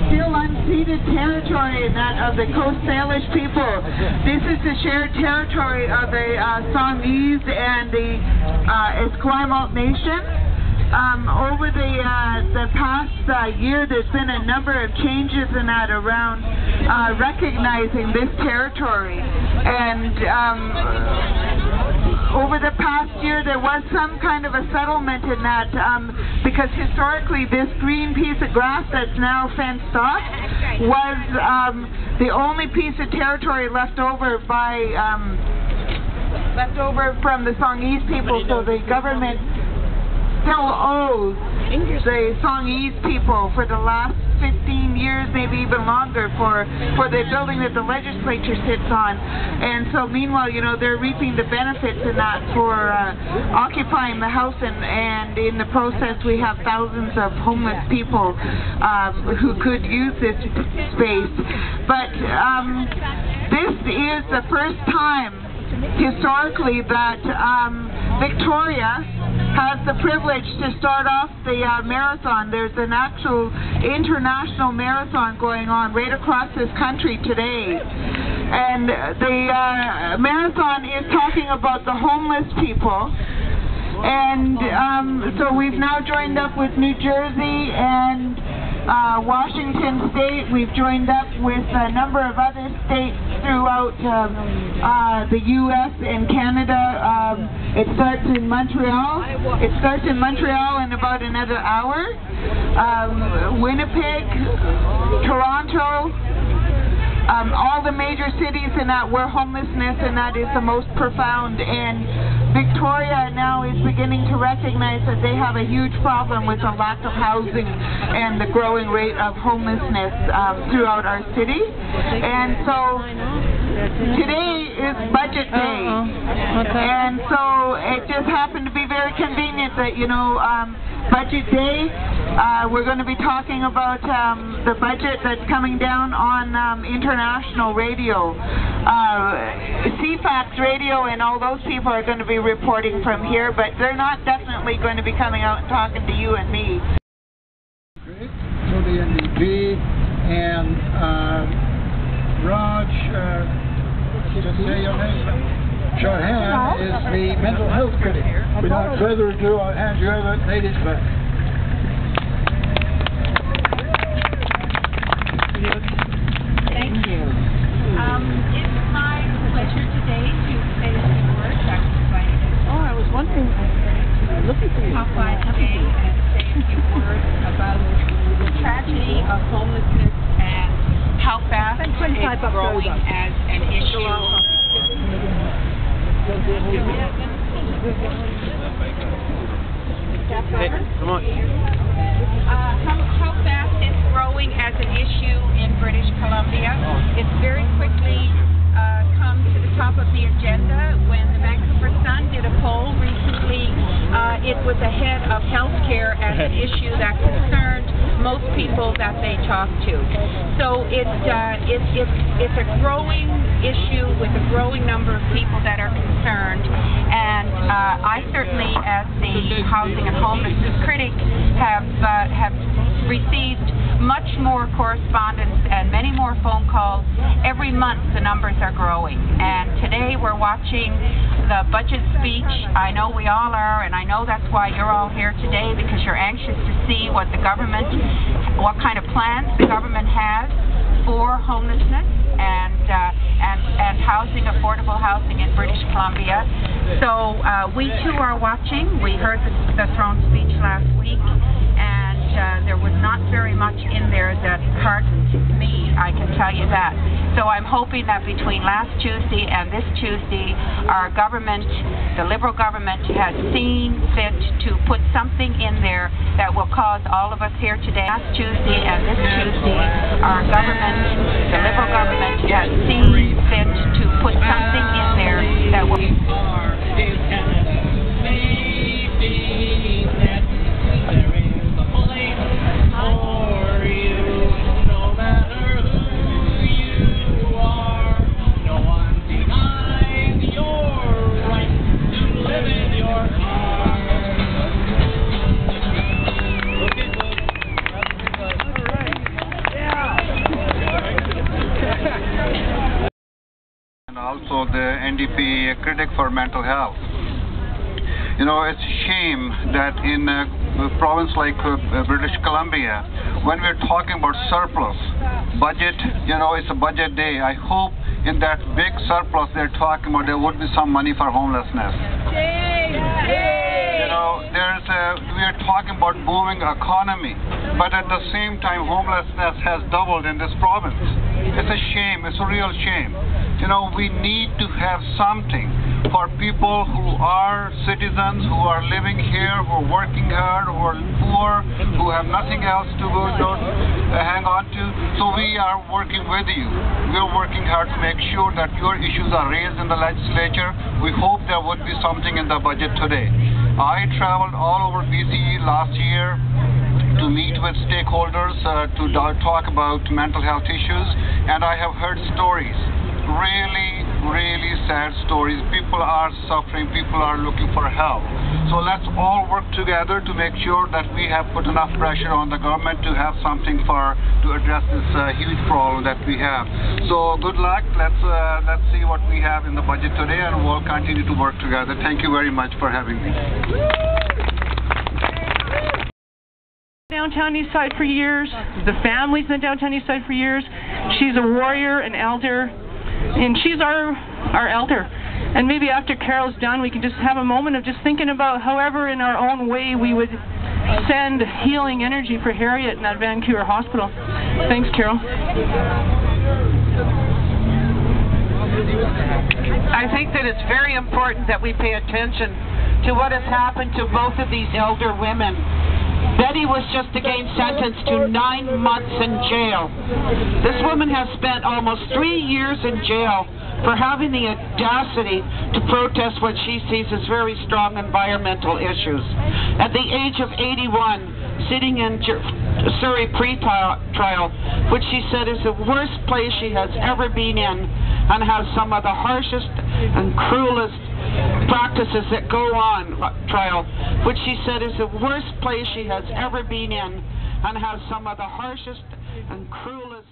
still unceded territory of the Coast Salish people. This is the shared territory of the Songhees and the Esquimalt Nation. Over the past year, there's been a number of changes in that around recognizing this territory. And over the past year, there was some kind of a settlement in that because historically this green piece of grass that's now fenced off was the only piece of territory left over from the Songhees people, so the government still owes the Songhees people for the last 15 years, maybe even longer, for the building that the legislature sits on. And so meanwhile, you know, they're reaping the benefits in that for occupying the house, and in the process we have thousands of homeless people who could use this space. But this is the first time historically that Victoria has the privilege to start off the marathon. There's an actual international marathon going on right across this country today. And the marathon is talking about the homeless people. And so we've now joined up with New Jersey and Washington State. We've joined up with a number of other states throughout the U.S. and Canada. It starts in Montreal. It starts in Montreal in about another hour. Winnipeg, Toronto, all the major cities in that where homelessness and that is the most profound. And Victoria now is beginning to recognize that they have a huge problem with the lack of housing and the growing rate of homelessness throughout our city. And so today is budget day. And so it just happened to be very convenient that, you know, budget day, we're going to be talking about the budget that's coming down on international radio. CFAX radio and all those people are going to be reporting from here, but they're not definitely going to be coming out and talking to you and me. For the NDP, and Raj, just say your name. Shahan is the mental health critic. Without further ado, I'll hand you over, ladies first. Thank you. It's my pleasure today to say a few words. I was invited. Oh, I was wondering. Looking for you. Pop by today and say a few words about the tragedy of homelessness and how fast it's growing as an issue. Hey, come on. How fast it's growing as an issue in British Columbia. It's very quickly come to the top of the agenda. When the Vancouver Sun did a poll recently, it was ahead of healthcare as an issue that concerned most people that they talk to. So it's a growing issue with a growing number of people that are concerned, and I certainly, as the housing and homelessness critic, have received much more correspondence and many more phone calls. Every month the numbers are growing, and today we're watching the budget speech. I know we all are, and I know that's why you're all here today, because you're anxious to see what the government, what kind of plans the government has for homelessness and housing, affordable housing in British Columbia. So we too are watching. We heard the throne speech last week, and there was not very much in there that heartened me, I can tell you that. So I'm hoping that between last Tuesday and this Tuesday, our government, the Liberal government, has seen fit to put something in there that will cause all of us here today. Last Tuesday and this Tuesday, our government, the Liberal government, has seen fit to put something in there that will... and also the NDP critic for mental health. You know, it's a shame that in a province like British Columbia, when we're talking about surplus budget, you know, it's a budget day. I hope in that big surplus they're talking about there would be some money for homelessness. You know, we are talking about booming economy, but at the same time homelessness has doubled in this province. It's a shame, it's a real shame. You know, we need to have something for people who are citizens, who are living here, who are working hard, who are poor, who have nothing else to go hang on to. So we are working with you. We are working hard to make sure that your issues are raised in the legislature. We hope there would be something in the budget today. I traveled all over BC last year to meet with stakeholders to talk about mental health issues, and I have heard stories, really sad stories. People are suffering, people are looking for help. So let's all work together to make sure that we have put enough pressure on the government to have something to address this huge problem that we have. So good luck. Let's see what we have in the budget today, and we'll continue to work together. Thank you very much for having me. Downtown Eastside for years, the family's in downtown Eastside for years. She's a warrior, an elder, and she's our elder. And maybe after Carol's done, we can just have a moment of just thinking about however in our own way we would send healing energy for Harriet in that Vancouver hospital. Thanks, Carol. I think that it's very important that we pay attention to what has happened to both of these elder women. Betty was just again sentenced to 9 months in jail. This woman has spent almost 3 years in jail for having the audacity to protest what she sees as very strong environmental issues. At the age of 81, sitting in Surrey pre-trial, which she said is the worst place she has ever been in, and has some of the harshest and cruelest practices that go on trial, which she said is the worst place she has ever been in, and has some of the harshest and cruelest